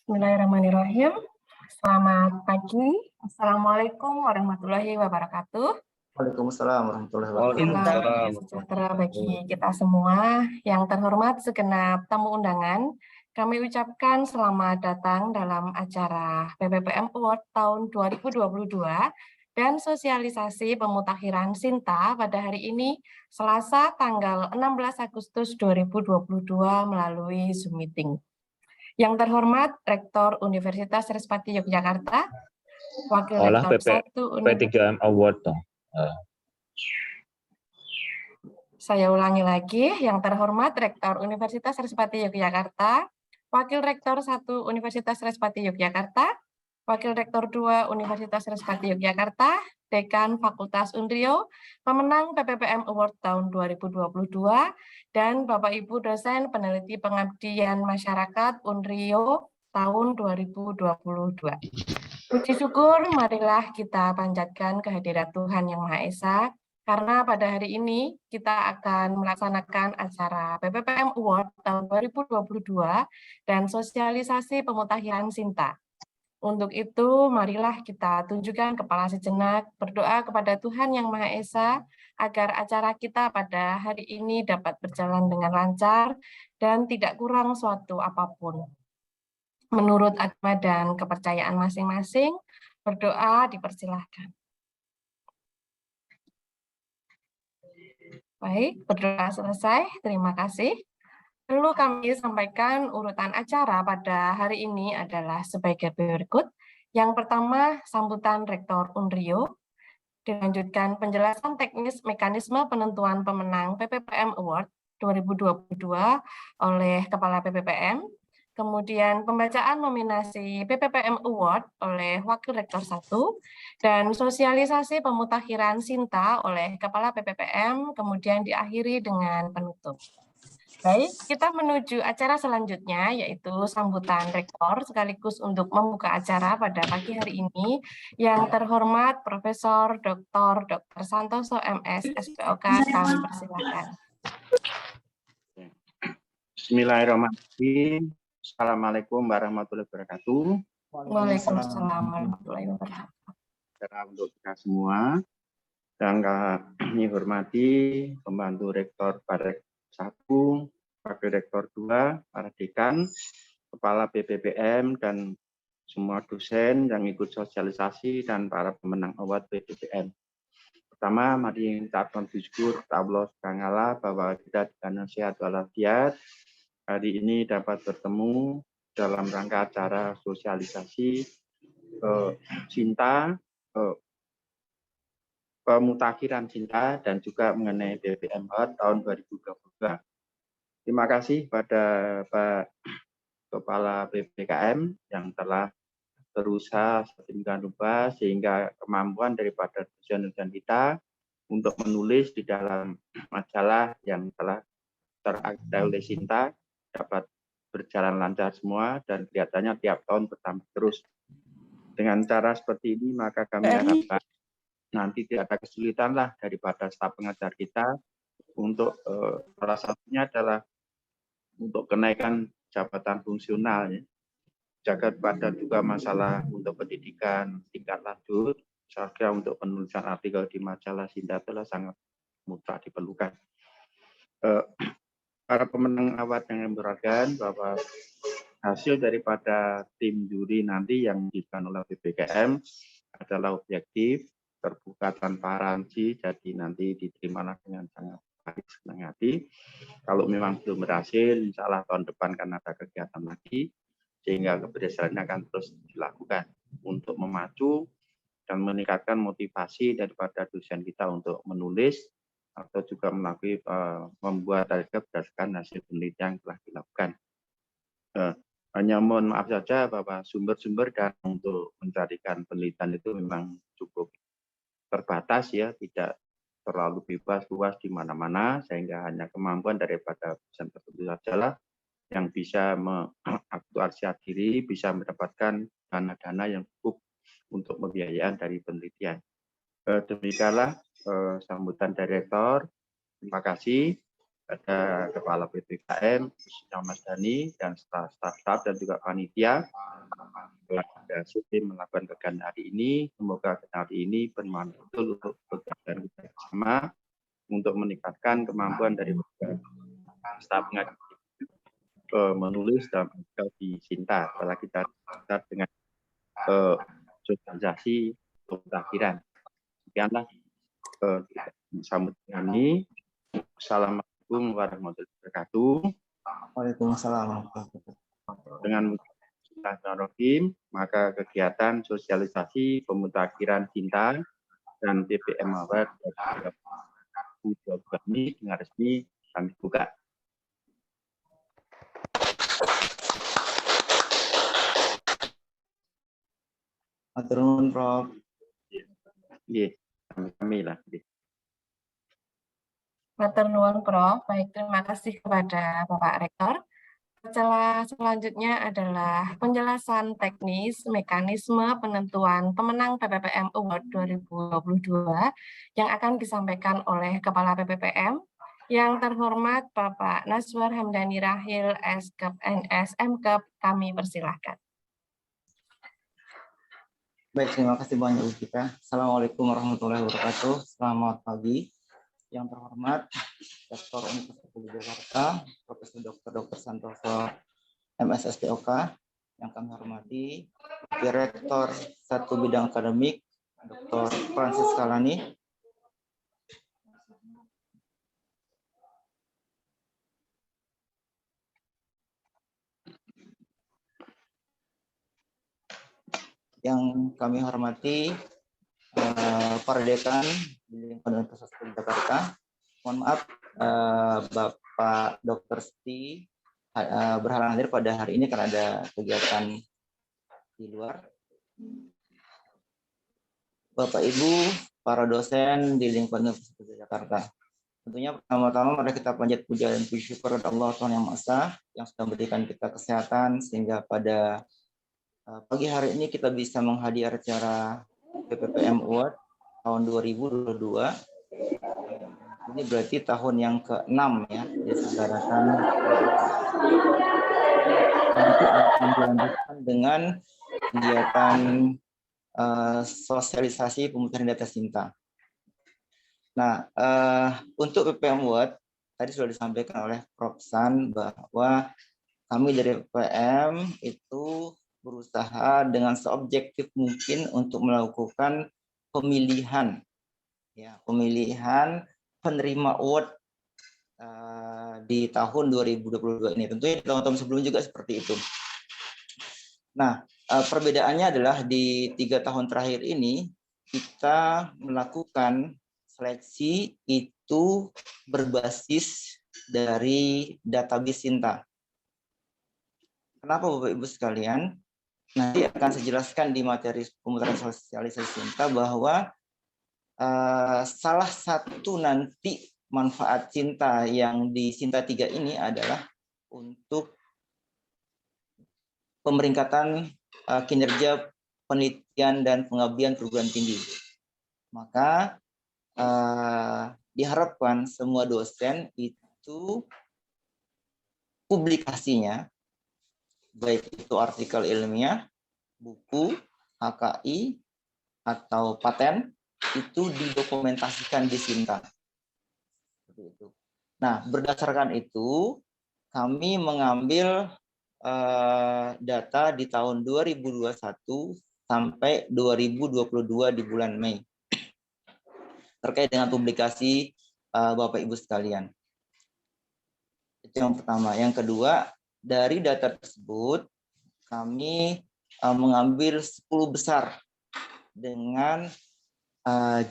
Bismillahirrahmanirrahim. Selamat pagi. Assalamualaikum warahmatullahi wabarakatuh. Waalaikumsalam warahmatullahi wabarakatuh. Salam sejahtera bagi kita semua. Yang terhormat segenap tamu undangan, kami ucapkan selamat datang dalam acara PPPM Award tahun 2022 dan sosialisasi pemutakhiran Sinta pada hari ini, Selasa tanggal 16 Agustus 2022 melalui Zoom Meeting. Yang terhormat Rektor Universitas Respati Yogyakarta, Wakil Rektor 1 P3M Award dong. Saya ulangi lagi, yang terhormat Rektor Universitas Respati Yogyakarta, Wakil Rektor 1 Universitas Respati Yogyakarta, Wakil Rektor 2 Universitas Respati Yogyakarta, Dekan Fakultas Unrio, pemenang PPPM Award tahun 2022, dan Bapak Ibu dosen peneliti pengabdian masyarakat Unrio tahun 2022. Puji syukur, marilah kita panjatkan kehadirat Tuhan Yang Maha Esa, karena pada hari ini kita akan melaksanakan acara PPPM Award tahun 2022 dan sosialisasi pemutakhiran Sinta. Untuk itu, marilah kita tunjukkan kepala sejenak, berdoa kepada Tuhan Yang Maha Esa, agar acara kita pada hari ini dapat berjalan dengan lancar dan tidak kurang suatu apapun. Menurut agama dan kepercayaan masing-masing, berdoa dipersilahkan. Baik, berdoa selesai. Terima kasih. Perlu kami sampaikan urutan acara pada hari ini adalah sebagai berikut. Yang pertama, sambutan Rektor Unrio. Dilanjutkan penjelasan teknis mekanisme penentuan pemenang PPPM Award 2022 oleh Kepala PPPM. Kemudian pembacaan nominasi PPPM Award oleh Wakil Rektor 1, dan sosialisasi pemutakhiran Sinta oleh Kepala PPPM, kemudian diakhiri dengan penutup. Baik, kita menuju acara selanjutnya, yaitu sambutan Rektor sekaligus untuk membuka acara pada pagi hari ini. Yang terhormat Profesor Dr. Santoso MS, SPOK, kami persilakan. Bismillahirrahmanirrahim. Assalamualaikum warahmatullahi wabarakatuh. Waalaikumsalam warahmatullahi wabarakatuh. Untuk kita semua, yang kami hormati pembantu Rektor Parek 1, Wakil Rektor 2, para dekan, Kepala PPPM, dan semua dosen yang ikut sosialisasi dan para pemenang award PPPM. Pertama, mari kita bersyukur kepada Allah SWT bahwa kita dengan sehat walafiat hari ini dapat bertemu dalam rangka acara sosialisasi Sinta, pemutakhiran Sinta, dan juga mengenai PPPM Award tahun 2022. Terima kasih pada Pak Kepala PPKM yang telah berusaha sedemikian rupa sehingga kemampuan daripada dosen-dosen kita untuk menulis di dalam majalah yang telah terakreditasi oleh Sinta dapat berjalan lancar semua dan kelihatannya tiap tahun bertambah terus. Dengan cara seperti ini maka kami harapkan nanti tidak ada kesulitan lah daripada staf pengajar kita untuk salah satunya adalah untuk kenaikan jabatan fungsional, ya. Jaga pada juga masalah untuk pendidikan tingkat lanjut, saya untuk penulisan artikel di majalah Sinta adalah sangat mutlak diperlukan. Para pemenang award yang beragam bahwa hasil daripada tim juri nanti yang diberikan oleh PPKM adalah objektif, terbuka tanpa ranci, jadi nanti diterimalah dengan sangat baik, senang hati. Kalau memang belum berhasil, insya Allah tahun depan kan ada kegiatan lagi, sehingga keberhasilannya akan terus dilakukan untuk memacu dan meningkatkan motivasi daripada dosen kita untuk menulis atau juga membuat artikel berdasarkan hasil penelitian yang telah dilakukan. Hanya mohon maaf saja bahwa sumber-sumber dan untuk mencarikan penelitian itu memang cukup terbatas, ya, tidak terlalu bebas luas di mana-mana, sehingga hanya kemampuan daripada dosen tertentu sajalah yang bisa mengaktualisasi diri, bisa mendapatkan dana-dana yang cukup untuk pembiayaan dari penelitian. Demikianlah sambutan dari Rektor. Terima kasih. ada Kepala PPKM, khususnya Mas Dani, dan staf-staf dan juga panitia. Ada tim melakukan kegiatan hari ini. Semoga kegiatan hari ini bermanfaat untuk bekerja bersama untuk meningkatkan kemampuan dari staf pengajar menulis dan di Sinta setelah kita dengan sosialisasi pemutakhiran. Sekianlah sambut kami. Assalamualaikum warahmatullahi wabarakatuh. Waalaikumsalam. Dengan Bismillahirrahmanirrahim, maka kegiatan sosialisasi pemutakhiran Sinta dan PPM Award 2022 ini dengan resmi kami buka. Matur nuwun, Prof. Nggih, kami lah. Matur nuwun, Prof. Baik, terima kasih kepada Bapak Rektor. Selanjutnya adalah penjelasan teknis mekanisme penentuan pemenang PPPM Award 2022 yang akan disampaikan oleh Kepala PPPM yang terhormat Bapak Nazwar Hamdani Rahil, Skep NS Mkep, kami persilahkan. Baik, terima kasih banyak Bu Gita. Assalamualaikum warahmatullahi wabarakatuh. Selamat pagi. Yang terhormat Rektor Universitas Jakarta, Profesor Dr. Santoso MSSPOK, yang kami hormati Direktur 1 Bidang Akademik, Dr. Francis Kalani, yang kami hormati para dekan di lingkungan Universitas Jakarta. Mohon maaf, Bapak Dr. Sti berhalangan hadir pada hari ini karena ada kegiatan di luar. Bapak Ibu, para dosen di lingkungan Universitas Jakarta. Tentunya pertama-tama mari kita panjat puja dan puji syukur kepada Allah Tuhan Yang Maha Esa yang sudah memberikan kita kesehatan sehingga pada pagi hari ini kita bisa menghadiri acara PPPM Award tahun 2022. Ini berarti tahun yang ke-6 ya, diselenggarakan. Nanti akan dilanjutkan dengan kegiatan sosialisasi pemutakhiran data Sinta. Nah, untuk PPPM Award tadi sudah disampaikan oleh Prof. San bahwa kami dari PPM itu berusaha dengan seobjektif mungkin untuk melakukan pemilihan, ya, pemilihan penerima award di tahun 2022 ini. Tentunya di tahun-tahun sebelumnya juga seperti itu. Nah, perbedaannya adalah di 3 tahun terakhir ini kita melakukan seleksi itu berbasis dari database Sinta. Kenapa Bapak Ibu sekalian? Nanti akan saya jelaskan di materi pemutaran sosialisasi Sinta bahwa salah satu nanti manfaat Sinta yang di Sinta 3 ini adalah untuk pemeringkatan kinerja penelitian dan pengabdian perguruan tinggi. Maka diharapkan semua dosen itu publikasinya, baik itu artikel ilmiah, buku, HKI, atau paten, itu didokumentasikan di Sinta. Nah, berdasarkan itu, kami mengambil data di tahun 2021 sampai 2022 di bulan Mei, terkait dengan publikasi Bapak Ibu sekalian. Itu yang pertama. Yang kedua, dari data tersebut, kami mengambil 10 besar dengan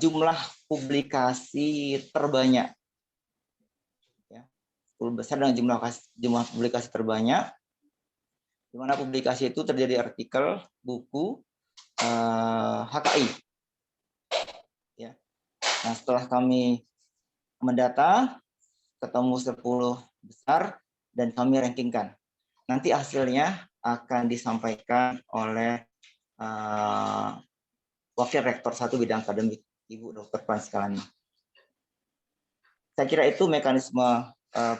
jumlah publikasi terbanyak. Ya, 10 besar dengan jumlah publikasi terbanyak, di mana publikasi itu terjadi artikel, buku, HKI. Ya. Nah, setelah kami mendata, ketemu 10 besar, dan kami rankingkan. Nanti hasilnya akan disampaikan oleh Wakil Rektor 1 Bidang Akademik, Ibu Dr. Francis Kalani. Saya kira itu mekanisme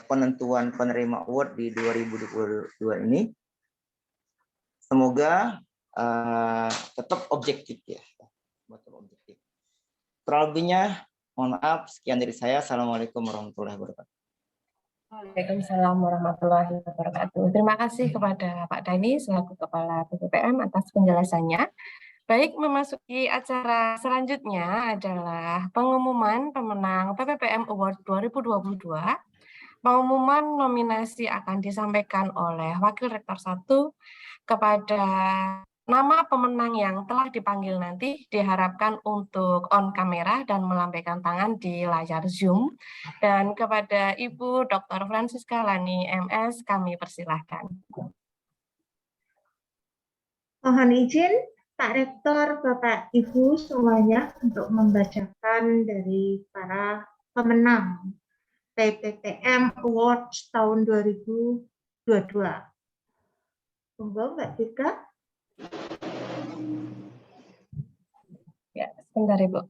penentuan penerima award di 2022 ini. Semoga tetap objektif ya. Tetap objektif. Terlebihnya, mohon maaf, sekian dari saya. Assalamualaikum warahmatullahi wabarakatuh. Waalaikumsalam warahmatullahi wabarakatuh. Terima kasih kepada Pak Dhani selaku Kepala BPPM atas penjelasannya. Baik, memasuki acara selanjutnya adalah pengumuman pemenang PPPM Award 2022. Pengumuman nominasi akan disampaikan oleh Wakil Rektor 1 kepada nama pemenang yang telah dipanggil nanti diharapkan untuk on kamera dan melambaikan tangan di layar Zoom. Dan kepada Ibu Dr. Francisca Lani MS kami persilahkan. Mohon izin Pak Rektor, Bapak Ibu semuanya untuk membacakan dari para pemenang PPPM Awards tahun 2022. Monggo Mbak Tika. Ya, sebentar Ibu.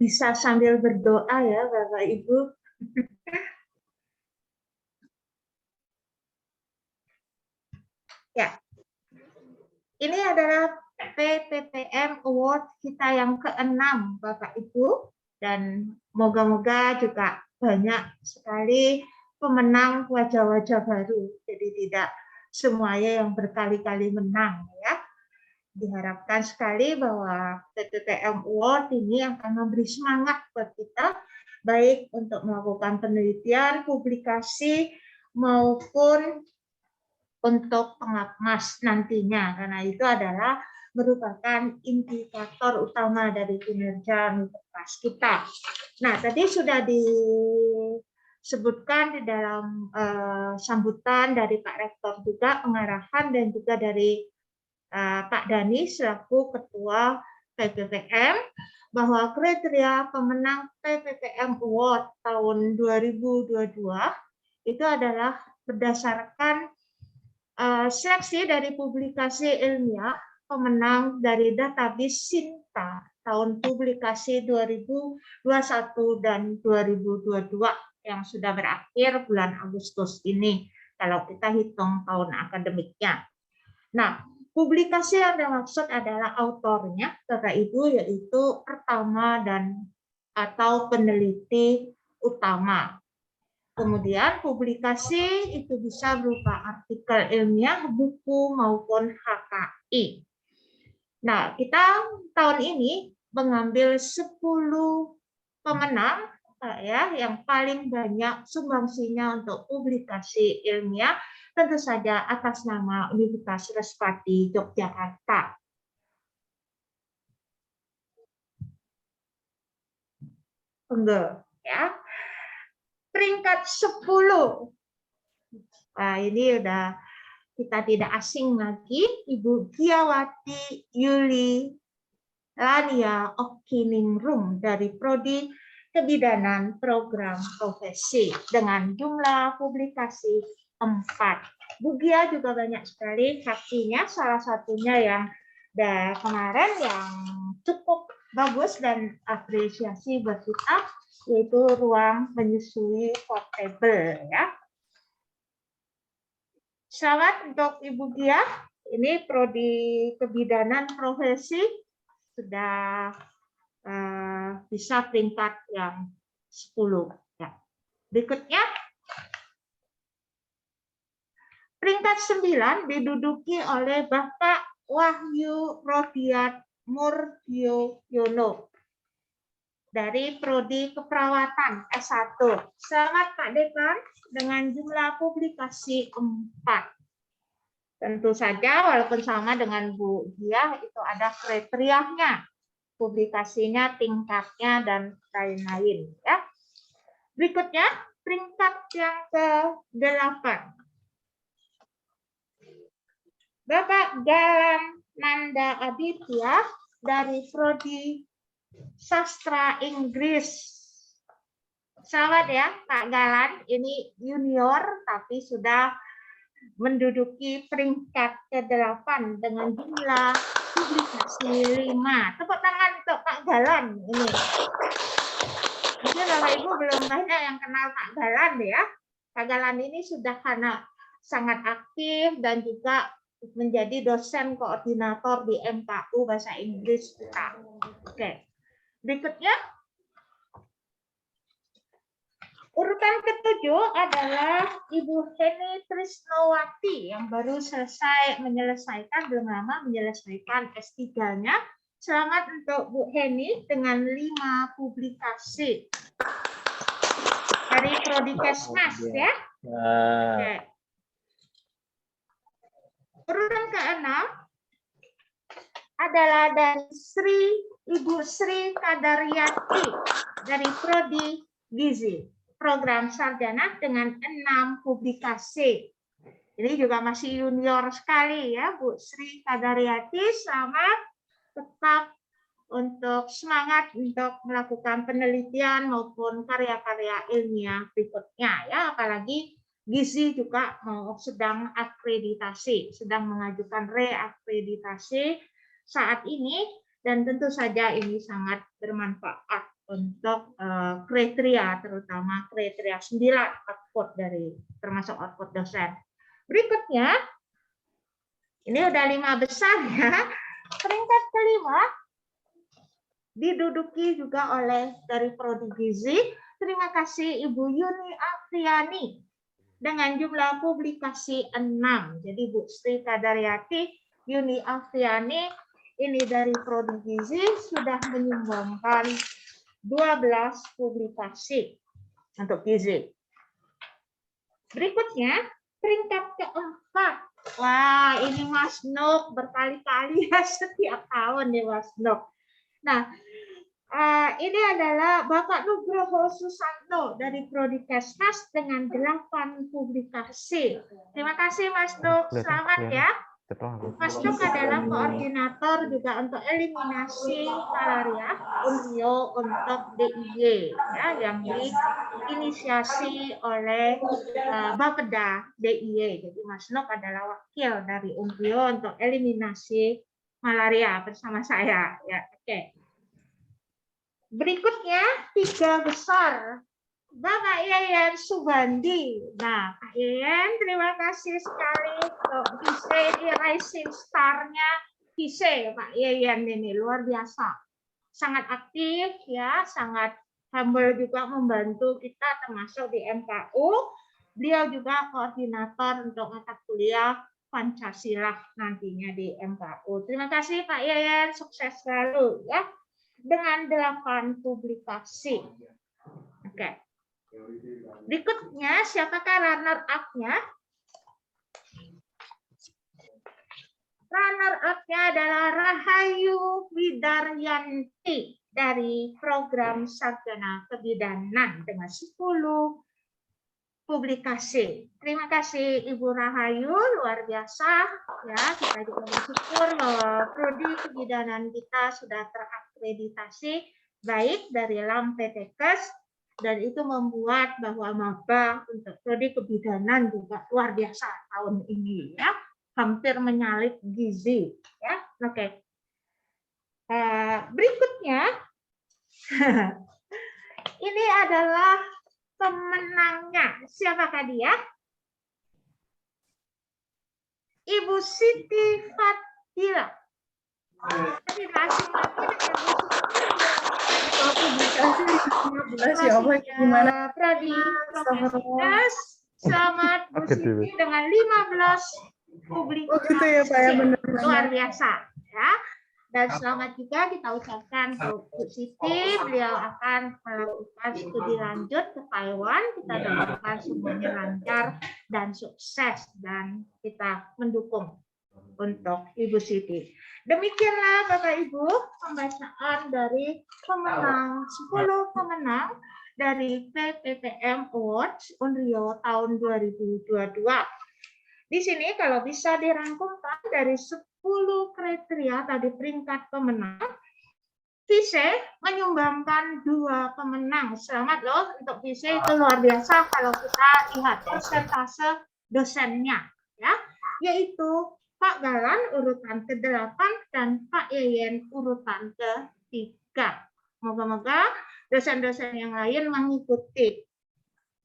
Bisa sambil berdoa ya Bapak Ibu. Ya, ini adalah PPPM Award kita yang ke-6 Bapak Ibu. Dan moga-moga juga banyak sekali pemenang wajah-wajah baru. Jadi tidak semuanya yang berkali-kali menang ya. Diharapkan sekali bahwa PPPM Award ini akan memberi semangat buat kita, baik untuk melakukan penelitian, publikasi, maupun untuk pengapmas nantinya. Karena itu adalah merupakan indikator utama dari kinerja universitas kita. Nah, tadi sudah disebutkan di dalam sambutan dari Pak Rektor juga, pengarahan dan juga dari Pak Dhani selaku Ketua PPPM, bahwa kriteria pemenang PPPM Award tahun 2022 itu adalah berdasarkan seleksi dari publikasi ilmiah pemenang dari database Sinta tahun publikasi 2021 dan 2022 yang sudah berakhir bulan Agustus ini kalau kita hitung tahun akademiknya. Nah, publikasi yang dimaksud adalah autornya, Bapak Ibu, yaitu pertama dan atau peneliti utama. Kemudian publikasi itu bisa berupa artikel ilmiah, buku maupun HKI. Nah, kita tahun ini mengambil 10 pemenang ya yang paling banyak sumbangsinya untuk publikasi ilmiah, tentu saja atas nama Universitas Respati Yogyakarta. Enggak, ya. Peringkat 10. Nah, ini udah kita tidak asing lagi, Ibu Giawati Yuli Lania Okiningrum dari Prodi Kebidanan Program Profesi dengan jumlah publikasi 4. Bu Gia juga banyak sekali saksinya, salah satunya yang kemarin yang cukup bagus dan apresiasi buat kita, yaitu ruang menyusui portable ya. Selamat untuk Ibu Gia, ini Prodi Kebidanan Profesi sudah bisa peringkat yang 10. Ya. Berikutnya, peringkat 9 diduduki oleh Bapak Wahyu Rodiat Murdioyono dari Prodi Keperawatan S1. Selamat Pak Dekan dengan jumlah publikasi 4. Tentu saja walaupun sama dengan Bu Gia itu ada kriterianya, publikasinya, tingkatnya dan lain-lain ya. Berikutnya peringkat yang ke-8. Bapak Galan Nanda Aditya dari Prodi Sastra Inggris. Selamat ya Pak Galan, ini junior tapi sudah menduduki peringkat ke-8 dengan jumlah publikasi 5. Tepuk tangan untuk Pak Galan ini. Mungkin Bapak Ibu belum banyak yang kenal Pak Galan ya. Pak Galan ini sudah sangat aktif dan juga menjadi dosen koordinator di MKU Bahasa Inggris kita. Oke. Berikutnya, urutan ke-7 adalah Ibu Heni Trisnowati yang baru menyelesaikan belum lama menyelesaikan S3-nya. Selamat untuk Bu Heni dengan 5 publikasi dari Prodi Kesmas ya. Oke. Urutan ke-6 adalah dari Ibu Sri Kadaryati dari Prodi Gizi, program sarjana dengan 6 publikasi. Ini juga masih junior sekali ya, Bu Sri Kadaryati. Selamat, tetap untuk semangat untuk melakukan penelitian maupun karya-karya ilmiah berikutnya ya, apalagi Gizi juga sedang akreditasi, sedang mengajukan reakreditasi saat ini, dan tentu saja ini sangat bermanfaat untuk kriteria, terutama kriteria 9 output termasuk output dosen. Berikutnya, ini udah 5 besar ya. Peringkat ke-5 diduduki juga oleh dari Prodi Gizi. Terima kasih Ibu Yuni Afriani dengan jumlah publikasi 6. Jadi Bu Sri Kadaryati, Yuni Afriani ini dari Prodi Gizi sudah menyumbangkan 12 publikasi untuk gizi. Berikutnya, peringkat ke-4. Wah, ini Mas Nuk berkali-kali ya, setiap tahun nih Mas Nuk. Nah, ini adalah Bapak Nugroho Susanto dari Prodi Kesmas dengan 8 publikasi. Terima kasih Mas Nuk, selamat ya. Mas Nuk adalah koordinator juga untuk eliminasi malaria Unrio untuk DIY ya, yang diinisiasi oleh Bapeda DIY. Jadi Mas Nuk adalah wakil dari Unrio untuk eliminasi malaria bersama saya ya. Oke. Berikutnya 3 besar. Bapak Yayan Subandi. Nah, Pak Yayan, terima kasih sekali untuk bisa di Rising Star-nya bisa Pak Yayan ini luar biasa. Sangat aktif ya, sangat humble juga membantu kita termasuk di MKU. Beliau juga koordinator untuk mata kuliah Pancasila nantinya di MKU. Terima kasih Pak Yayan, sukses selalu ya. Dengan 8 publikasi. Oke. Berikutnya, siapakah runner-up-nya? Runner-up-nya adalah Rahayu Widaryanti dari program sarjana kebidanan dengan 10 publikasi. Terima kasih Ibu Rahayu, luar biasa ya. Kita juga bersyukur bahwa prodi kebidanan kita sudah terakreditasi baik dari LAMPTKes, dan itu membuat bahwa maba untuk prodi kebidanan juga luar biasa tahun ini ya, hampir menyalip gizi ya. Oke. Berikutnya ini adalah pemenangnya. Siapakah dia? Ibu Siti Fadila. Terima kasih gimana? Prodi Profesitas. Selamat Bu Siti dengan 15 publikasi ya, Pak, ya, benar. luar biasa ya. Dan selamat juga kita ucapkan untuk Bu Siti, beliau akan melakukan studi lanjut ke Taiwan. Kita doakan semuanya lancar dan sukses, dan kita mendukung untuk Ibu Siti. Demikianlah Bapak Ibu pembacaan dari pemenang 10 pemenang dari PPPM Awards Unrio tahun 2022. Di sini kalau bisa dirangkumkan dari 10 kriteria tadi peringkat pemenang, VISE menyumbangkan 2 pemenang. Selamat loh untuk VISE, itu luar biasa kalau kita lihat persentase dosennya. ya, yaitu Pak Galan urutan ke-8 dan Pak Yeyen urutan ke-3. Moga-moga dosen-dosen yang lain mengikuti.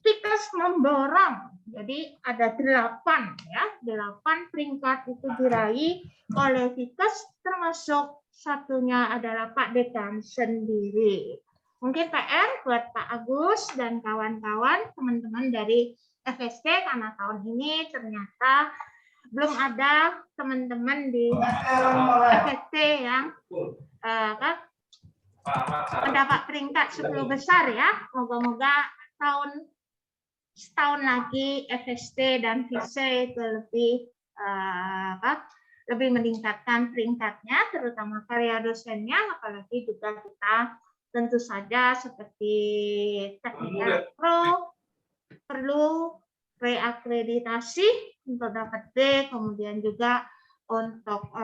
Fikes memborong, jadi ada 8 ya, 8 peringkat itu diraih oleh Fikes, termasuk satunya adalah Pak Dekan sendiri. Mungkin PR buat Pak Agus dan kawan-kawan, teman-teman dari FST, karena tahun ini ternyata belum ada teman-teman di FST yang mendapat peringkat 10 besar ya. Moga-moga setahun lagi FST dan VISE itu lebih meningkatkan peringkatnya, terutama karya dosennya, apalagi juga kita tentu saja seperti teknik elektro perlu reakreditasi untuk dapat B, kemudian juga untuk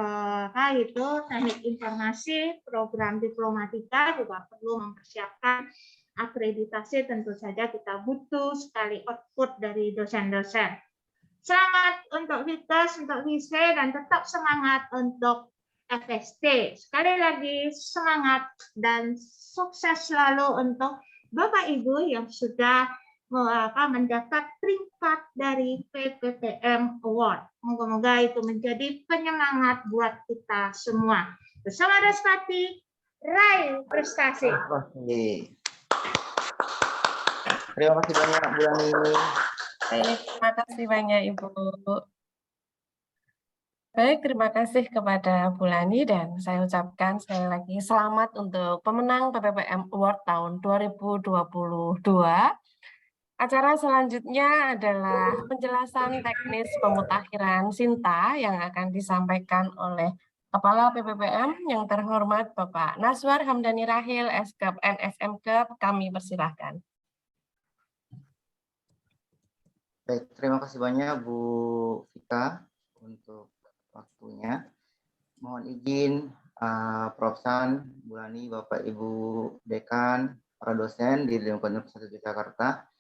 teknik informasi, program diplomatika juga perlu mempersiapkan akreditasi. Tentu saja kita butuh sekali output dari dosen-dosen. Selamat untuk Fikes, untuk VISE, dan tetap semangat untuk FST. Sekali lagi semangat dan sukses selalu untuk Bapak Ibu yang sudah mendapat peringkat dari PPPM Award. Moga-moga itu menjadi penyemangat buat kita semua. Bersama Daspati, raih prestasi. Terima kasih banyak Bu Lani. Baik, terima kasih banyak Ibu. Baik, terima kasih kepada Bu Lani, dan saya ucapkan sekali lagi selamat untuk pemenang PPPM Award tahun 2022. Acara selanjutnya adalah penjelasan teknis pemutakhiran Sinta yang akan disampaikan oleh Kepala PPPM yang terhormat Bapak Naswar Hamdani Rahil, Eskap NSMK. Kami persilahkan. Baik, terima kasih banyak Bu Vika untuk waktunya. Mohon izin Prof. San, Bu Lani, Bapak Ibu Dekan, para dosen di Universitas Yogyakarta.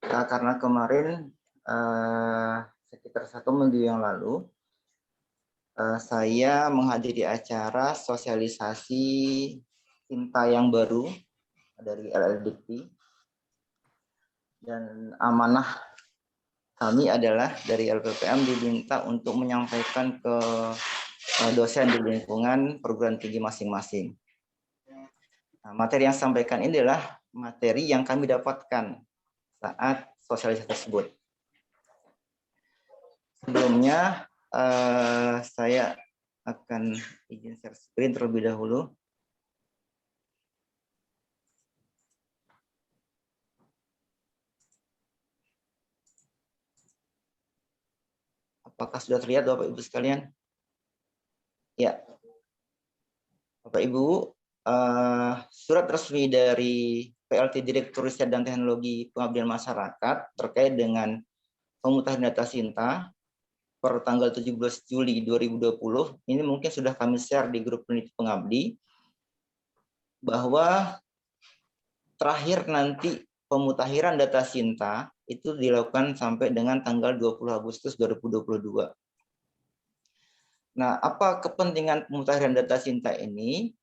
Karena kemarin sekitar 1 minggu yang lalu saya menghadiri acara sosialisasi Sinta yang baru dari LLDP, dan amanah kami adalah dari LPPM diminta untuk menyampaikan ke dosen di lingkungan perguruan tinggi masing-masing. Nah, materi yang saya sampaikan ini adalah materi yang kami dapatkan saat sosialisasi tersebut. Sebelumnya saya akan izin share screen terlebih dahulu. Apakah sudah terlihat Bapak Ibu sekalian? Ya. Bapak Ibu, surat resmi dari PLT Direktur Riset dan Teknologi Pengabdian Masyarakat terkait dengan pemutakhiran data Sinta per tanggal 17 Juli 2020, ini mungkin sudah kami share di grup peneliti pengabdi, bahwa terakhir nanti pemutakhiran data Sinta itu dilakukan sampai dengan tanggal 20 Agustus 2022. Nah, apa kepentingan pemutakhiran data Sinta ini?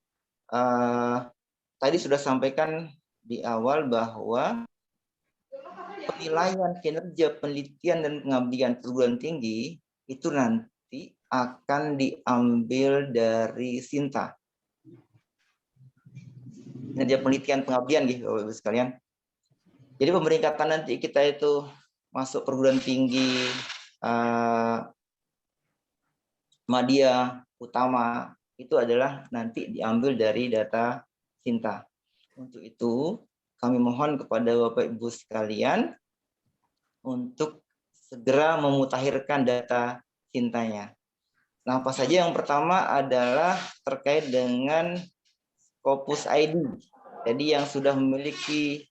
Tadi sudah sampaikan di awal bahwa penilaian kinerja penelitian dan pengabdian perguruan tinggi itu nanti akan diambil dari Sinta. Kinerja penelitian pengabdian gitu, Bapak Ibu sekalian. Jadi pemeringkatan nanti kita itu masuk perguruan tinggi Madya utama itu adalah nanti diambil dari data Sinta. Untuk itu kami mohon kepada Bapak Ibu sekalian untuk segera memutakhirkan data Sintanya. Nah, apa saja? Yang pertama adalah terkait dengan Scopus ID. Jadi yang sudah memiliki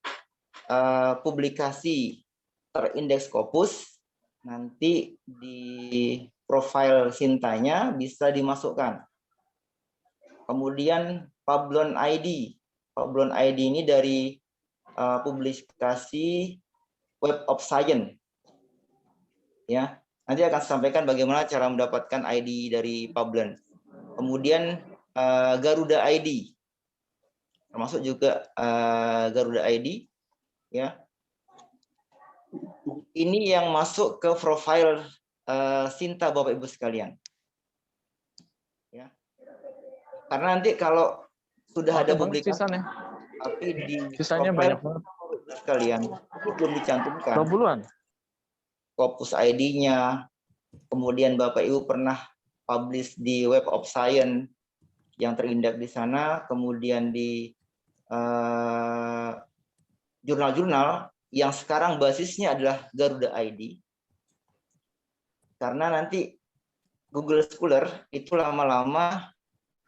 publikasi terindeks Scopus, nanti di profil Sintanya bisa dimasukkan. Kemudian Pablon ID. Pablon ID ini dari publikasi Web of Science. Ya, Nanti akan sampaikan bagaimana cara mendapatkan ID dari Pablen. Kemudian Garuda ID, termasuk juga Garuda ID, ya. Ini yang masuk ke profile Sinta Bapak Ibu sekalian. Ya. Karena nanti kalau sudah ada publikasi, tapi di Sisanya profile banyak banget. sekalian itu belum dicantumkan 20-an. Scopus ID-nya, kemudian Bapak Ibu pernah publish di Web of Science yang terindeks di sana, kemudian di jurnal-jurnal yang sekarang basisnya adalah Garuda ID. Karena nanti Google Scholar itu lama-lama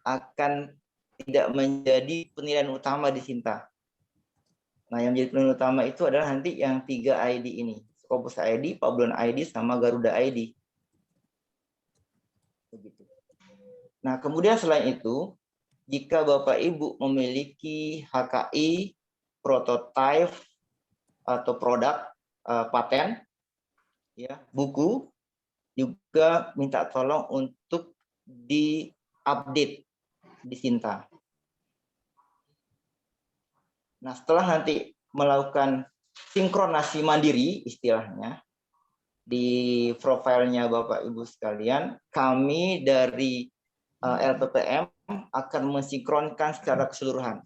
akan tidak menjadi penilaian utama di Sinta. Nah, yang menjadi penilaian utama itu adalah nanti yang 3 ID ini. Scopus ID, Pablen ID, sama Garuda ID. Begitu. Nah, kemudian selain itu, jika Bapak Ibu memiliki HKI, prototype, atau produk, paten, ya, buku, juga minta tolong untuk di-update di Sinta. Nah, setelah nanti melakukan sinkronasi mandiri, istilahnya, di profilnya Bapak Ibu sekalian, kami dari LPPM akan mensinkronkan secara keseluruhan.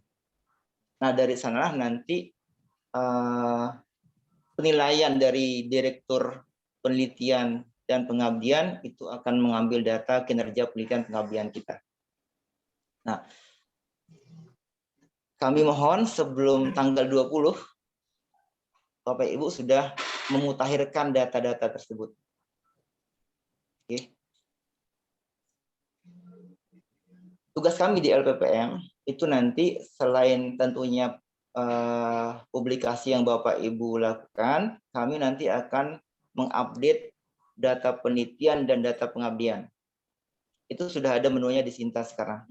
Nah, dari sanalah nanti penilaian dari Direktur Penelitian dan Pengabdian itu akan mengambil data kinerja penelitian pengabdian kita. Nah, kami mohon sebelum tanggal 20, Bapak Ibu sudah memutakhirkan data-data tersebut. Oke. Tugas kami di LPPM itu nanti selain tentunya publikasi yang Bapak Ibu lakukan, kami nanti akan mengupdate data penelitian dan data pengabdian. Itu sudah ada menunya di Sinta sekarang.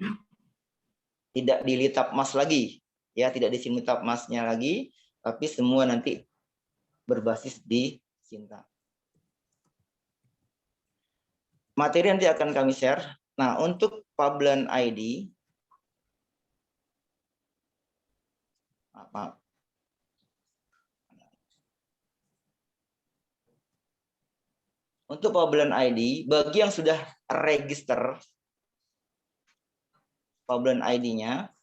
Tidak di Litapmas lagi, ya, tidak di Litapmasnya lagi, tapi semua nanti berbasis di Sinta. Materi nanti akan kami share. Nah, untuk Pablen ID, maaf. Untuk Pablen ID, bagi yang sudah register Pablen ID-nya,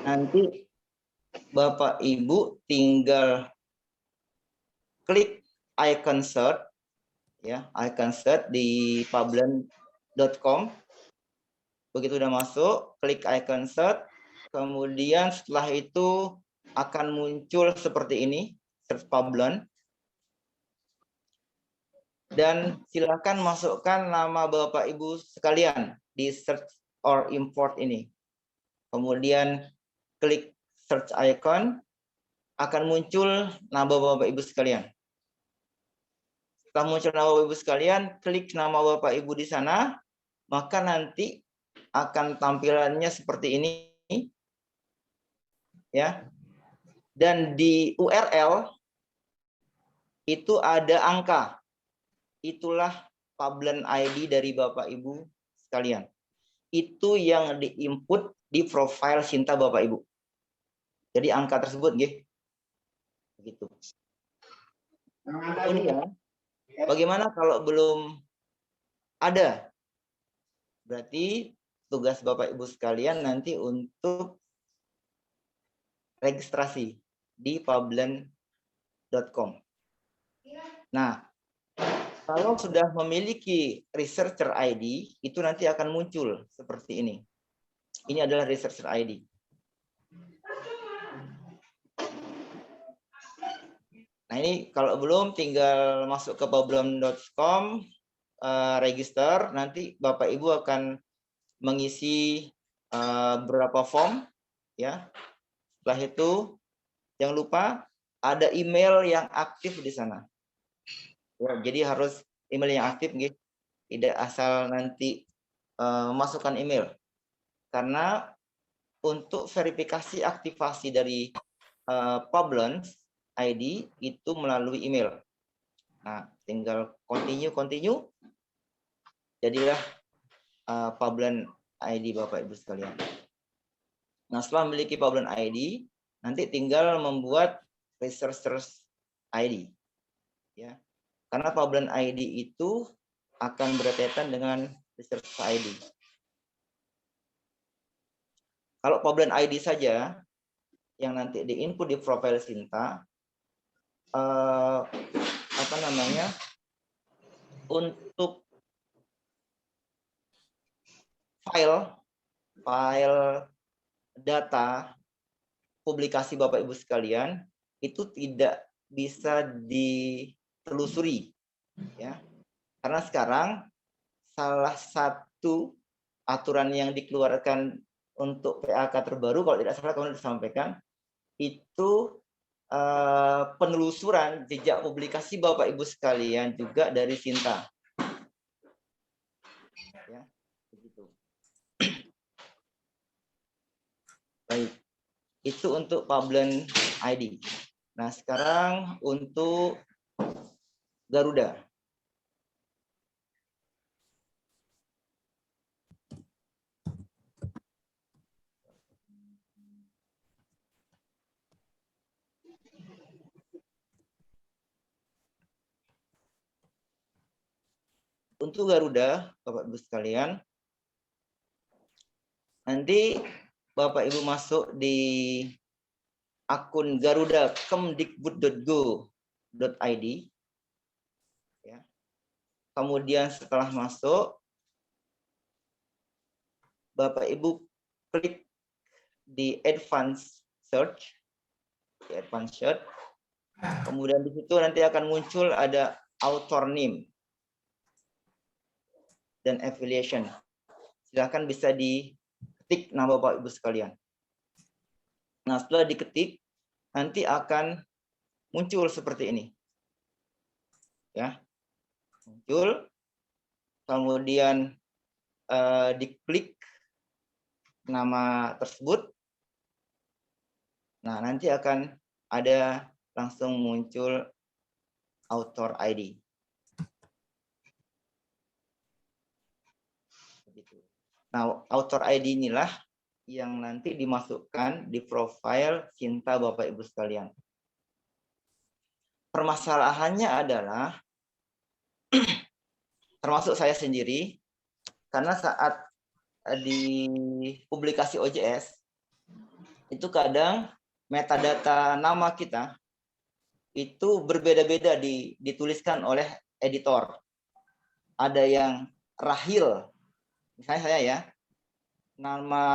nanti Bapak Ibu tinggal klik icon search, ya, icon search di pablen.com. Begitu udah masuk, klik icon search, kemudian setelah itu akan muncul seperti ini, search Pablen. Dan silakan masukkan nama Bapak Ibu sekalian di search or import ini. Kemudian klik search icon, akan muncul nama Bapak Ibu sekalian. Setelah muncul nama Bapak Ibu sekalian, klik nama Bapak Ibu di sana, maka nanti akan tampilannya seperti ini, ya. Dan di URL itu ada angka. Itulah Pablen ID dari Bapak Ibu sekalian. Itu yang diinput di profile Sinta Bapak Ibu. Jadi angka tersebut, nggih. Begitu. Kemudian, bagaimana kalau belum ada? Berarti tugas Bapak Ibu sekalian nanti untuk registrasi di pablen.com. Nah, kalau sudah memiliki researcher ID, itu nanti akan muncul seperti ini. Ini adalah researcher ID. Nah, ini kalau belum tinggal masuk ke pablen.com, register, nanti Bapak Ibu akan mengisi beberapa form, ya. Setelah itu, jangan lupa ada email yang aktif di sana. Ya, jadi harus email yang aktif, gitu. Tidak asal nanti masukkan email. Karena untuk verifikasi aktivasi dari Pablen ID itu melalui email. Nah, tinggal continue. Jadilah Pablan ID Bapak Ibu sekalian. Nah, setelah memiliki Pablan ID, nanti tinggal membuat researchers ID. Ya. Karena Pablan ID itu akan berkaitan dengan research ID. Kalau Pablan ID saja yang nanti diinput di profile Sinta, untuk file data publikasi Bapak Ibu sekalian itu tidak bisa ditelusuri, ya. Karena sekarang salah satu aturan yang dikeluarkan untuk PAK terbaru, kalau tidak salah kemarin disampaikan, itu penelusuran jejak publikasi Bapak Ibu sekalian juga dari Sinta. Ya, begitu. Baik, itu untuk Pablan ID. Nah, sekarang untuk Garuda. Untuk Garuda, Bapak Ibu sekalian, nanti Bapak Ibu masuk di akun Garuda kemdikbud.go.id, ya. Kemudian setelah masuk, Bapak Ibu klik di advanced search, kemudian di situ nanti akan muncul ada author name dan affiliation. Silakan bisa diketik nama Bapak Ibu sekalian. Nah, setelah diketik, nanti akan muncul seperti ini. Ya. Muncul, kemudian diklik nama tersebut. Nah, nanti akan ada langsung muncul author ID. Nah, author ID inilah yang nanti dimasukkan di profile Sinta Bapak Ibu sekalian. Permasalahannya adalah, termasuk saya sendiri, karena saat di publikasi OJS, itu kadang metadata nama kita itu berbeda-beda dituliskan oleh editor. Ada yang Rahil, misalnya saya ya, nama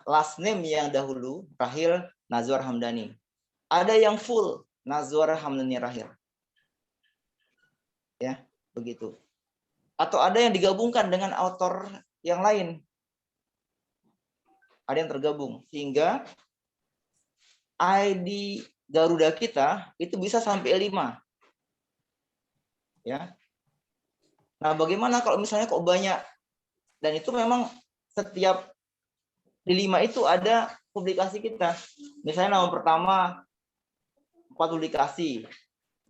last name yang dahulu Rahil Nazwar Hamdani. Ada yang full Nazwar Hamdani Rahil. Ya, begitu. Atau ada yang digabungkan dengan author yang lain. Ada yang tergabung sehingga ID Garuda kita itu bisa sampai 5. Ya. Nah, bagaimana kalau misalnya kok banyak, dan itu memang setiap di 5 itu ada publikasi kita. Misalnya nama pertama 4 publikasi.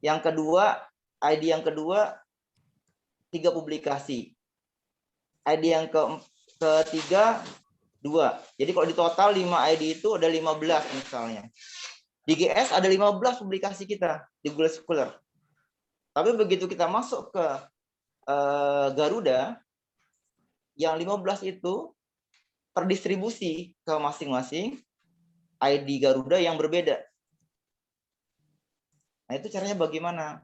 Yang kedua, ID yang kedua 3 publikasi. ID yang ketiga 2. Jadi kalau di total 5 ID itu ada 15 misalnya. Di GS ada 15 publikasi kita di Google Scholar. Tapi begitu kita masuk ke Garuda, yang 15 itu terdistribusi ke masing-masing ID Garuda yang berbeda. Nah, itu caranya bagaimana?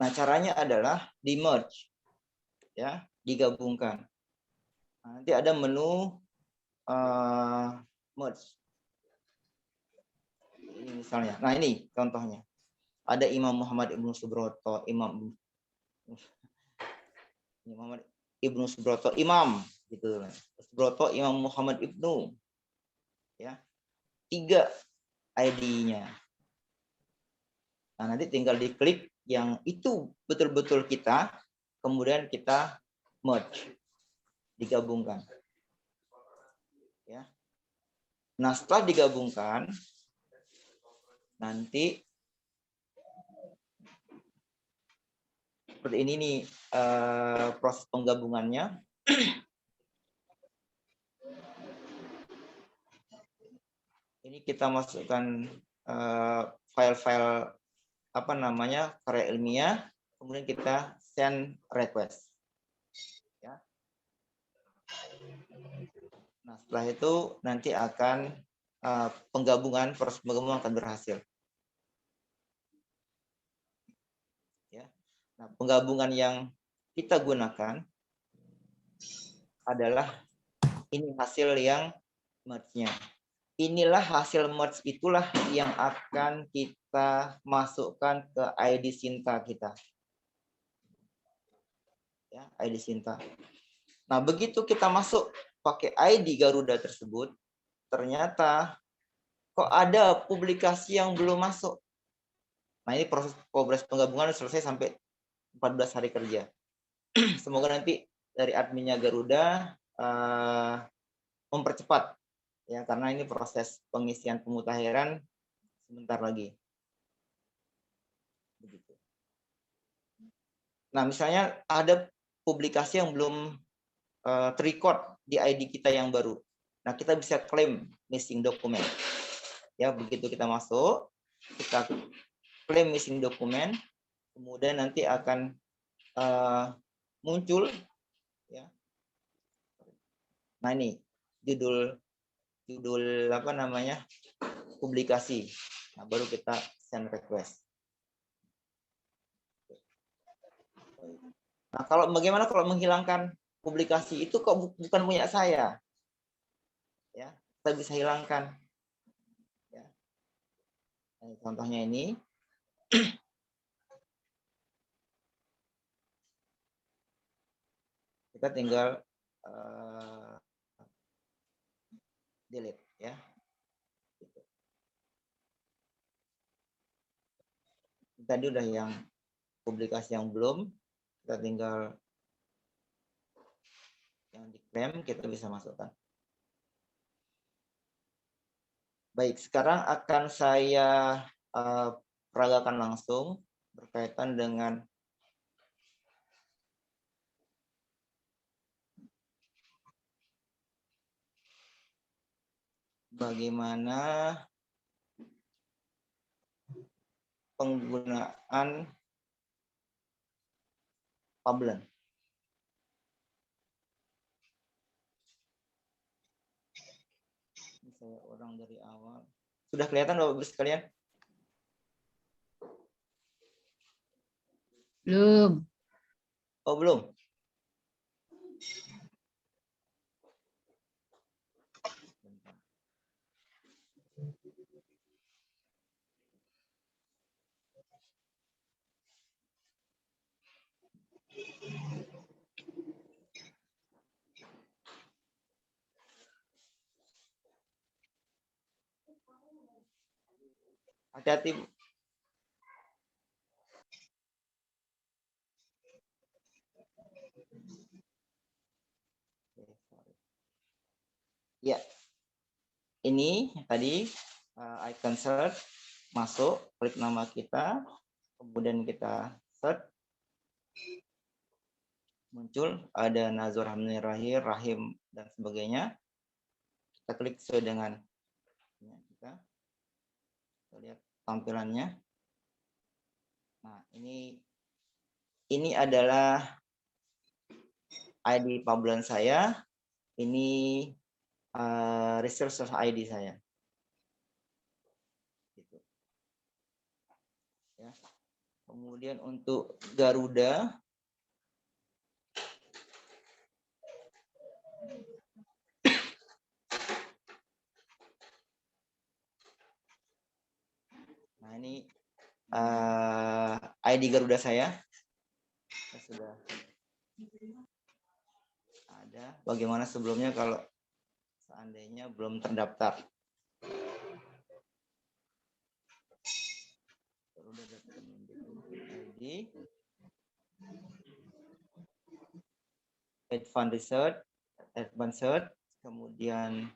Nah, caranya adalah di merge, ya, digabungkan. Nah, nanti ada menu merge. Ini misalnya, nah ini contohnya. Ada Imam Muhammad Ibnu Subroto, Imam Muhammad Ibnu Subroto, Imam gitu. Subroto Imam Muhammad Ibnu. Ya. 3 ID-nya. Nah, nanti tinggal diklik yang itu betul-betul kita, kemudian kita merge, digabungkan. Ya. Nah, setelah digabungkan, nanti seperti ini nih proses penggabungannya. Ini kita masukkan file-file apa namanya karya ilmiah, kemudian kita send request. Ya. Nah setelah itu nanti akan proses penggabungan akan berhasil. Ya. Nah penggabungan yang kita gunakan adalah ini hasil yang merge-nya. Inilah hasil merge, itulah yang akan kita masukkan ke ID Sinta kita. Ya, ID Sinta. Nah, begitu kita masuk pakai ID Garuda tersebut, ternyata kok ada publikasi yang belum masuk. Nah, ini proses penggabungan selesai sampai 14 hari kerja. Semoga nanti dari adminnya Garuda mempercepat. Ya, karena ini proses pengisian pemutakhiran sebentar lagi. Begitu. Nah, misalnya ada publikasi yang belum terrecord di ID kita yang baru. Nah, kita bisa klaim missing dokumen. Ya, begitu kita masuk, kita klaim missing dokumen, kemudian nanti akan muncul ya. Nah, ini judul apa namanya? Publikasi. Nah, baru kita send request. Nah, bagaimana kalau menghilangkan publikasi itu kok bukan punya saya? Ya, kita bisa hilangkan. Ya. Nah, contohnya ini. Kita tinggal delete ya. Tadi udah yang publikasi yang belum, kita tinggal yang diklaim kita bisa masukkan. Baik, sekarang akan saya peragakan langsung berkaitan dengan bagaimana penggunaan Pablen. Saya orang dari awal. Sudah kelihatan Bapak-Ibu sekalian? Belum. Oh, belum. Hati-hati. Ya, ini tadi icon search, masuk, klik nama kita, kemudian kita search, muncul ada Nazur Hamdi Rahim dan sebagainya. Kita klik sesuai dengan kita lihat tampilannya. Nah, ini adalah ID Pablen saya. Ini research ID saya. Gitu. Ya. Kemudian untuk Garuda, nah ini ID Garuda saya sudah ada. Bagaimana sebelumnya kalau seandainya belum terdaftar? ID, Advanced Research, Advanced Search, kemudian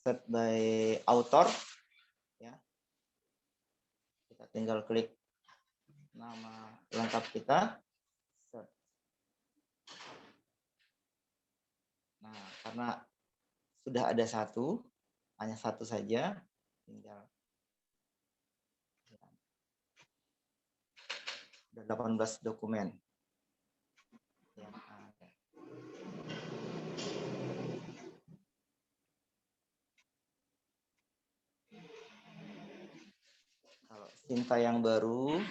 search by author, ya. Kita tinggal klik nama lengkap kita, karena sudah ada satu, hanya satu saja, tinggal ada 18 dokumen yang ada. Kalau Sinta yang baru,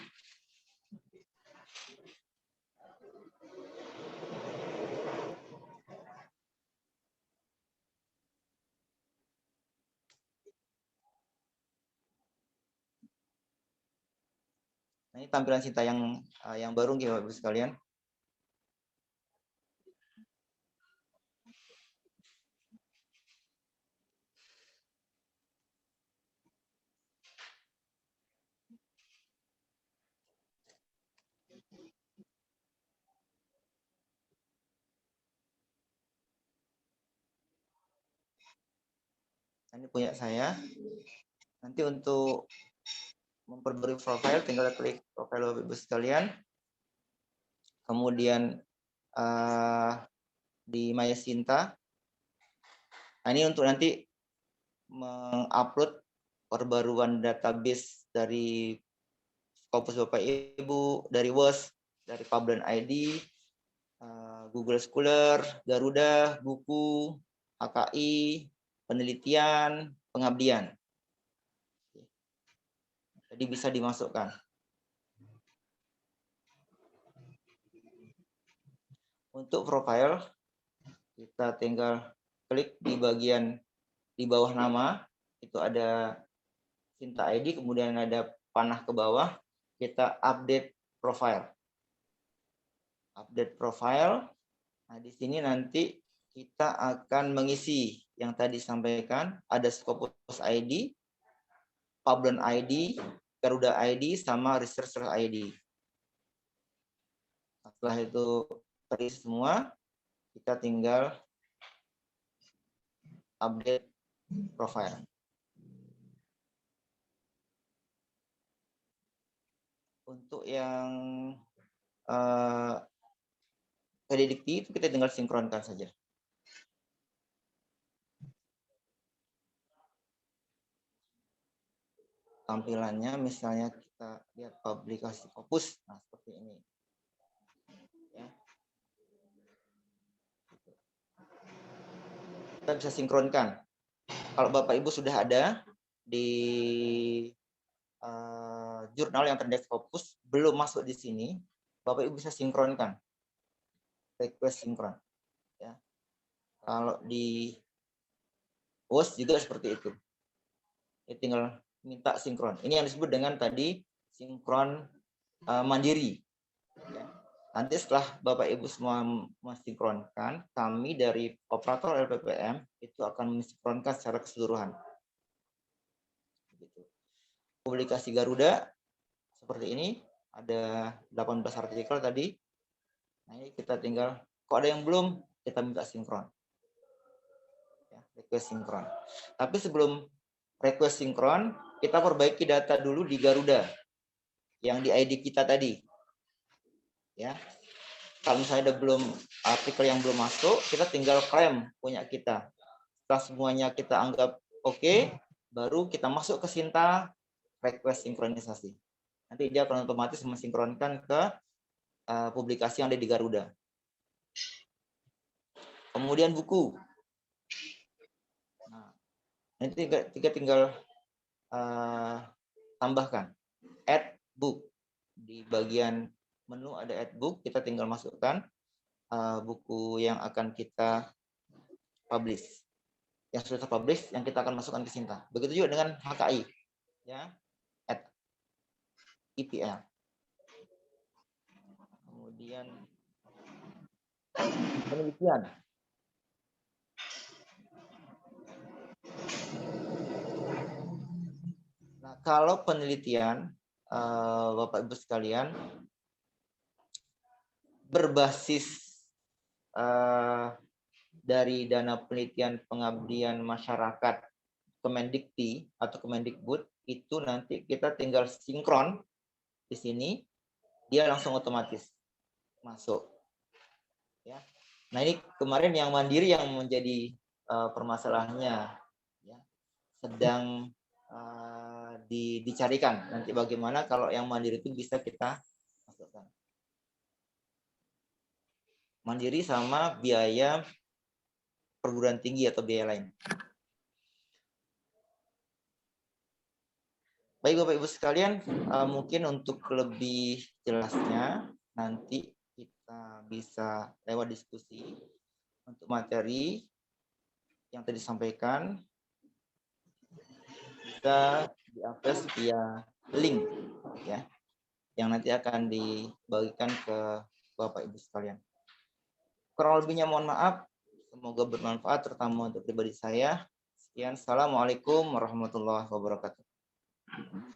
nah ini tampilan Sinta yang baru nih Bapak Ibu sekalian. Ini punya saya. Nanti untuk memperbarui profil, tinggal klik profil Bapak Ibu sekalian. Kemudian di My Sinta. Nah, ini untuk nanti mengupload perbaruan database dari Scopus Bapak Ibu, dari WOS, dari Publin ID, Google Scholar, Garuda, buku, AKI, penelitian, pengabdian. Jadi bisa dimasukkan. Untuk profile, kita tinggal klik di bagian di bawah nama, itu ada Sinta ID, kemudian ada panah ke bawah, kita update profile. Update profile. Nah, di sini nanti kita akan mengisi yang tadi sampaikan, ada Scopus ID, Publin ID, Garuda ID, sama Researcher ID. Setelah itu terisi semua, kita tinggal update profile. Untuk yang predikti itu kita tinggal sinkronkan saja. Tampilannya misalnya kita lihat publikasi Scopus, nah seperti ini. Ya. Kita bisa sinkronkan. Kalau Bapak Ibu sudah ada di jurnal yang terdaftar Scopus, belum masuk di sini, Bapak Ibu bisa sinkronkan. Request sinkron. Ya. Kalau di WOS juga seperti itu. Ya, tinggal minta sinkron. Ini yang disebut dengan tadi sinkron mandiri. Ya. Nanti setelah Bapak Ibu semua mensinkronkan, kami dari operator LPPM itu akan mensinkronkan secara keseluruhan. Publikasi Garuda seperti ini, ada 18 artikel tadi. Nah, ini kita tinggal, kok ada yang belum, kita minta sinkron. Ya, request sinkron. Tapi sebelum request sinkron, kita perbaiki data dulu di Garuda yang di ID kita tadi. Ya. Kalau misalnya ada belum artikel yang belum masuk, kita tinggal klaim punya kita. Setelah semuanya kita anggap oke, baru kita masuk ke Sinta request sinkronisasi. Nanti dia akan otomatis mensinkronkan ke publikasi yang ada di Garuda. Kemudian buku. Nah, nanti kita tinggal tambahkan add book. Di bagian menu ada add book, kita tinggal masukkan buku yang akan kita publish. Yang sudah terpublish, yang kita akan masukkan ke Sinta. Begitu juga dengan HKI. Ya, add IPL. Kemudian penelitian. Nah, kalau penelitian, Bapak Ibu sekalian, berbasis dari dana penelitian pengabdian masyarakat Kemendikti atau Kemendikbud, itu nanti kita tinggal sinkron di sini, dia langsung otomatis masuk. Ya. Nah, ini kemarin yang mandiri yang menjadi permasalahannya, ya. Sedang dicarikan nanti bagaimana kalau yang mandiri itu bisa kita masukkan. Mandiri sama biaya perguruan tinggi atau biaya lain. Baik Bapak Ibu sekalian, mungkin untuk lebih jelasnya nanti kita bisa lewat diskusi untuk materi yang tadi disampaikan bisa diakses via link ya, yang nanti akan dibagikan ke Bapak Ibu sekalian. Kurang lebihnya mohon maaf, semoga bermanfaat terutama untuk pribadi saya. Sekian, assalamualaikum warahmatullahi wabarakatuh.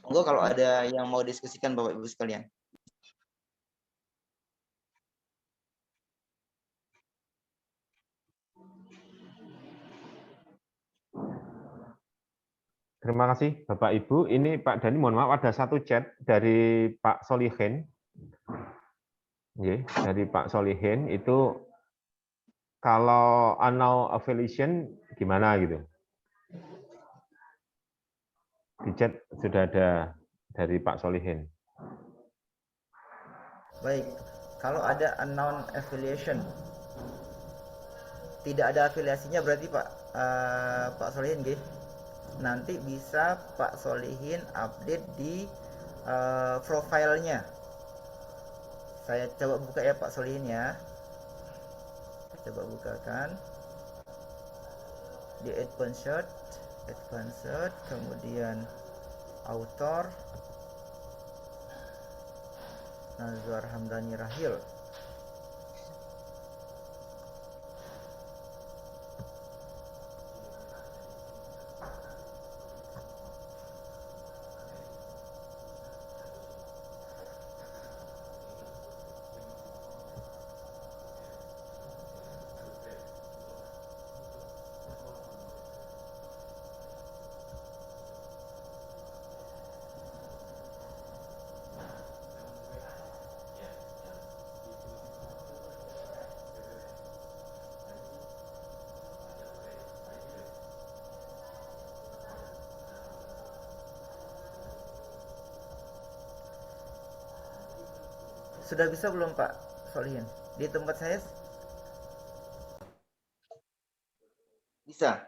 Monggo kalau ada yang mau diskusikan Bapak Ibu sekalian. Terima kasih Bapak Ibu. Ini Pak Dani, mohon maaf ada satu chat dari Pak Solihin. Dari Pak Solihin itu kalau annul affiliation gimana gitu. Di chat sudah ada dari Pak Solihin. Baik, kalau ada unknown affiliation, tidak ada afiliasinya berarti Pak Solihin, nanti bisa Pak Solihin update di profilnya. Saya coba buka ya Pak Solihin ya. Coba bukakan di advanced, kemudian author Nazwar Hamdani Rahil. Sudah bisa belum Pak Solihin? Di tempat saya bisa.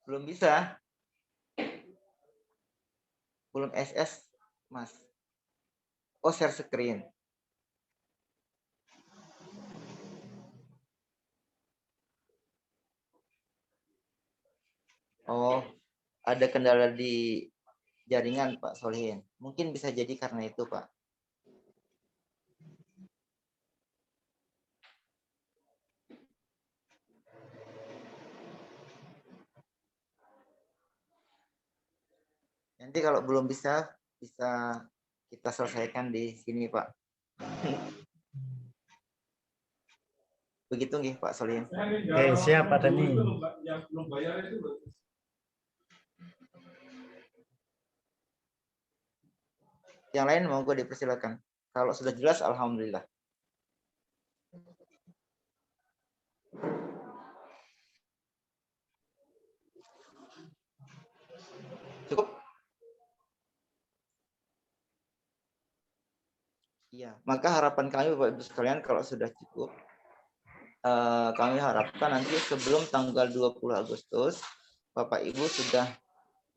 Belum bisa. Belum SS, Mas. Oh, share screen. Oh, ada kendala di jaringan Pak Solihin. Mungkin bisa jadi karena itu Pak. Nanti kalau belum bisa kita selesaikan di sini Pak. Begitu nggih Pak Solihin. Oke, siap Pak Dani. Yang lain monggo dipersilakan. Kalau sudah jelas alhamdulillah. Cukup? Iya, maka harapan kami Bapak Ibu sekalian kalau sudah cukup, kami harapkan nanti sebelum tanggal 20 Agustus Bapak Ibu sudah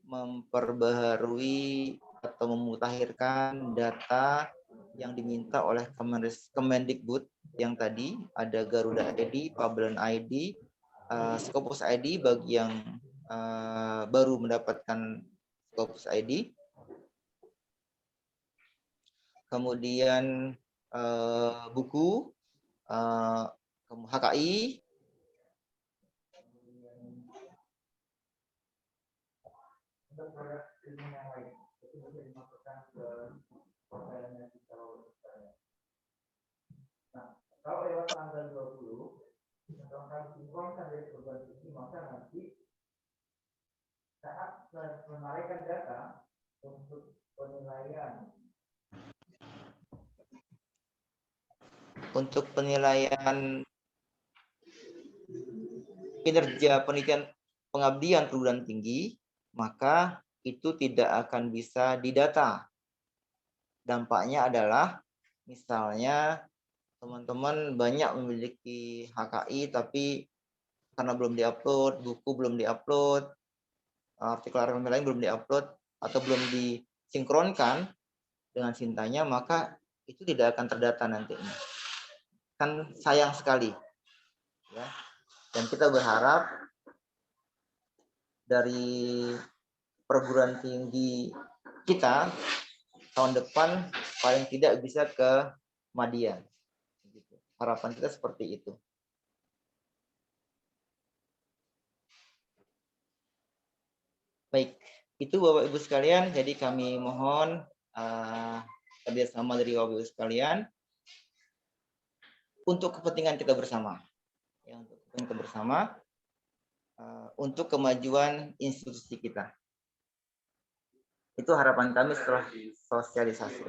memperbaharui atau memutakhirkan data yang diminta oleh Kemendikbud yang tadi ada Garuda ID, Pabelon ID, Scopus ID bagi yang baru mendapatkan Scopus ID, kemudian buku HKI, nah, kalau lewat tanggal 20 kalau kami informkan dari perguruan tinggi maka nanti menarikan data untuk penilaian kinerja penelitian pengabdian perguruan tinggi, maka itu tidak akan bisa didata. Dampaknya adalah misalnya teman-teman banyak memiliki HKI tapi karena belum diupload, buku belum diupload, artikel lain belum diupload atau belum disinkronkan dengan Sintanya, maka itu tidak akan terdata nantinya. Kan sayang sekali. Ya. Dan kita berharap dari perguruan tinggi kita tahun depan paling tidak bisa ke Madya. Harapan kita seperti itu. Baik, itu Bapak Ibu sekalian. Jadi kami mohon kerjasama dari Bapak Ibu sekalian untuk kepentingan kita bersama. Ya, untuk kepentingan kita bersama, untuk kemajuan institusi kita. Itu harapan kami setelah sosialisasi.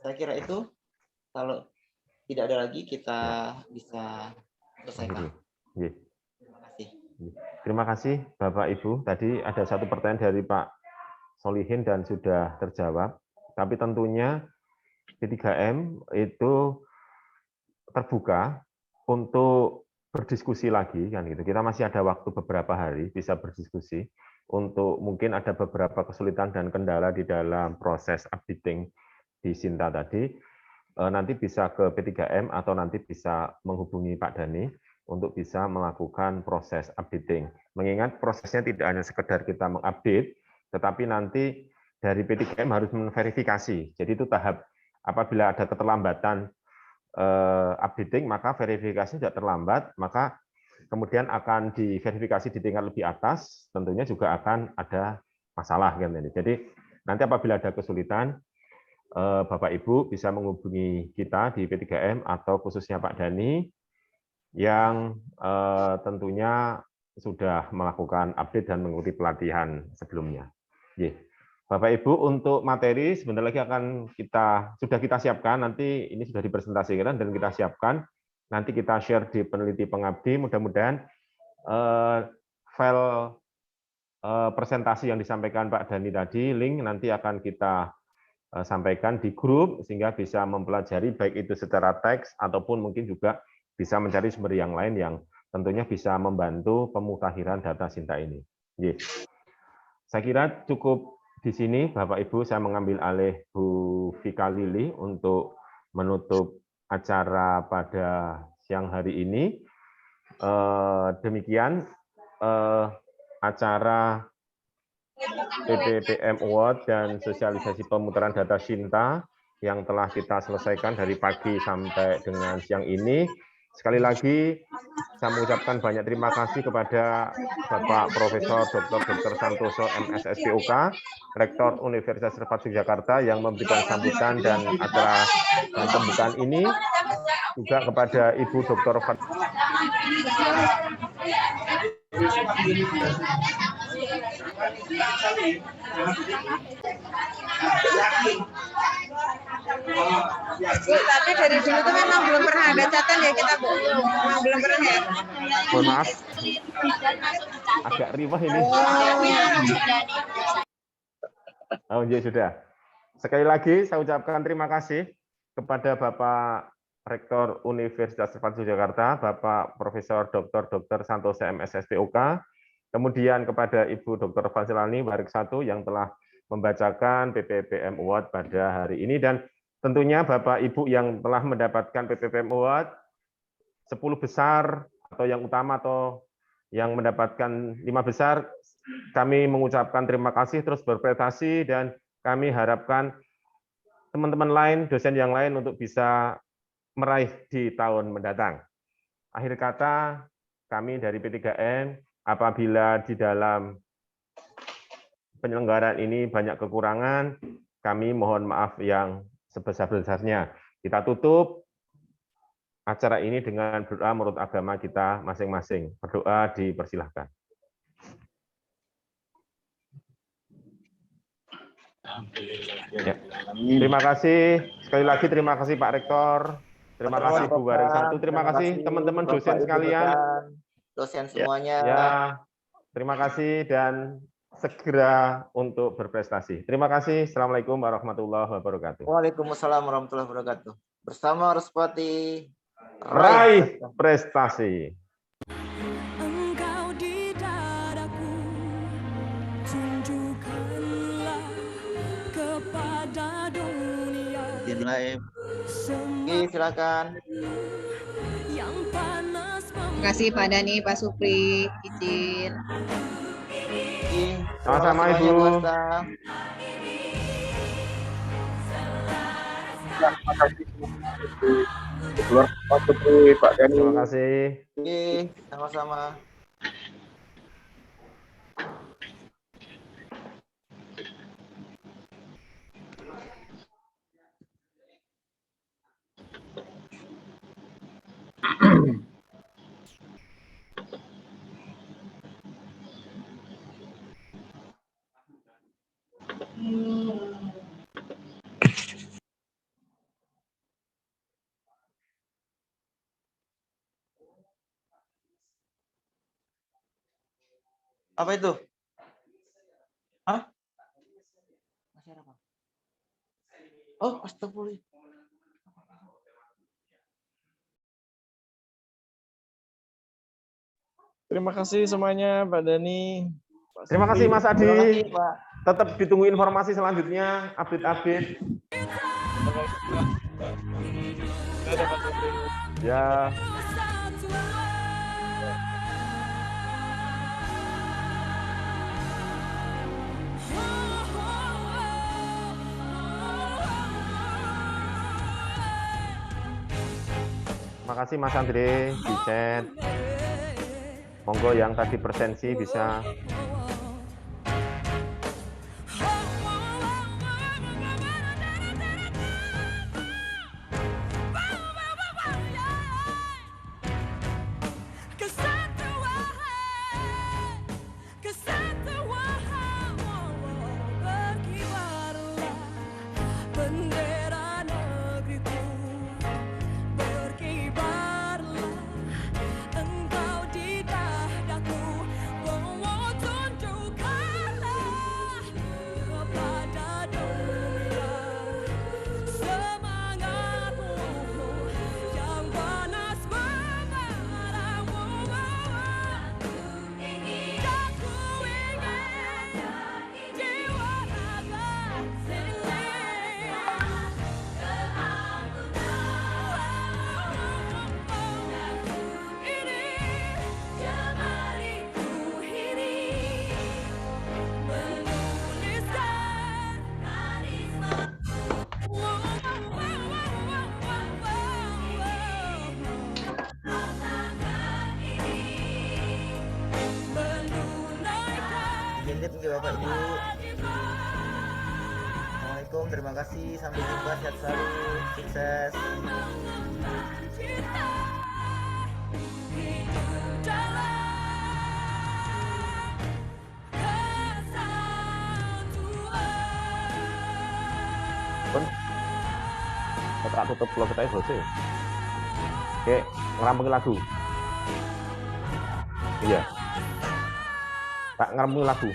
Saya kira itu, kalau tidak ada lagi kita bisa selesaikan. Terima kasih. Terima kasih Bapak Ibu. Tadi ada satu pertanyaan dari Pak Solihin dan sudah terjawab. Tapi tentunya P3M itu terbuka untuk berdiskusi lagi kan gitu. Kita masih ada waktu beberapa hari bisa berdiskusi untuk mungkin ada beberapa kesulitan dan kendala di dalam proses updating di Sinta tadi. Nanti bisa ke P3M atau nanti bisa menghubungi Pak Dhani untuk bisa melakukan proses updating. Mengingat prosesnya tidak hanya sekedar kita mengupdate, tetapi nanti dari P3M harus memverifikasi. Jadi itu tahap apabila ada keterlambatan updating, maka verifikasi tidak terlambat, maka kemudian akan diverifikasi di tingkat lebih atas, tentunya juga akan ada masalah. Jadi nanti apabila ada kesulitan, Bapak Ibu bisa menghubungi kita di P3M atau khususnya Pak Dhani yang tentunya sudah melakukan update dan mengikuti pelatihan sebelumnya. Bapak Ibu, untuk materi sebentar lagi akan sudah kita siapkan, nanti ini sudah dipresentasikan dan kita siapkan, nanti kita share di peneliti pengabdi, mudah-mudahan file presentasi yang disampaikan Pak Dhani tadi, link nanti akan kita sampaikan di grup sehingga bisa mempelajari baik itu secara teks ataupun mungkin juga bisa mencari sumber yang lain yang tentunya bisa membantu pemutahiran data Sinta ini. Saya kira cukup di sini Bapak Ibu, saya mengambil alih Bu Vika Lili untuk menutup acara pada siang hari ini. Demikian acara PPPM Award dan sosialisasi pemutaran data Sinta yang telah kita selesaikan dari pagi sampai dengan siang ini. Sekali lagi, saya mengucapkan banyak terima kasih kepada Bapak Profesor Dr. Santoso MSSPOK, Rektor Universitas Serpati Jakarta yang memberikan sambutan dan acara pembukaan ini, juga kepada Ibu Dr. Bu, tapi dari dulu tuh memang belum pernah ada catatan ya kita, Bu. Memang belum pernah ya. Mohon maaf, agak riwah ini. Oh, ya sudah. Sekali lagi saya ucapkan terima kasih kepada Bapak Rektor Universitas Serpati Jakarta, Bapak Profesor Dr. Santoso MSSPOK, kemudian kepada Ibu Dr. Fasilani Warik 1 yang telah membacakan PPPM Award pada hari ini, dan tentunya Bapak Ibu yang telah mendapatkan PPPM Award 10 besar atau yang utama atau yang mendapatkan 5 besar, kami mengucapkan terima kasih, terus berprestasi, dan kami harapkan teman-teman lain, dosen yang lain untuk bisa meraih di tahun mendatang. Akhir kata, kami dari P3M, apabila di dalam penyelenggaraan ini banyak kekurangan, kami mohon maaf yang sebesar-besarnya. Kita tutup acara ini dengan berdoa menurut agama kita masing-masing. Berdoa dipersilahkan. Ya. Terima kasih sekali lagi, terima kasih Pak Rektor, terima kasih Bu Bareng Satu, terima kasih teman-teman dosen sekalian, dosen semuanya. Ya, terima kasih dan segera untuk berprestasi. Terima kasih. Assalamualaikum warahmatullahi wabarakatuh. Waalaikumsalam warahmatullahi wabarakatuh. Bersama Respati Raih prestasi. Engkau di dadaku, tunjukkanlah kepada dunia. Live. Oke, silakan. Yang panas. Terima kasih Pak Dani, Pak Supri, izin. Sama-sama Ibu. Pak Dani. Terima kasih. Oke, sama-sama. Apa itu? Hah? Masih ada apa? Oh, astagfirullah. Terima kasih semuanya, Pak Dani. Terima kasih Mas Adi. Terima kasih, Pak. Tetap ditunggu informasi selanjutnya, update-update. Ya. Terima kasih Mas Andre di chat. Monggo yang tadi presensi bisa. Bendera negeriku berkibarlah, engkau di dadaku, bawa tunjukkanlah kepada dunia semangatmu yang panas membaramu. Aku ingin jiwa raga ini. Izin ke Bapak Ibu. Assalamualaikum, terima kasih. Sampai jumpa, sehat selalu, sukses. Pun tak tutup vlog kita selesai. Oke, ngerampung lagu. Iya. Tak ngerampung lagu.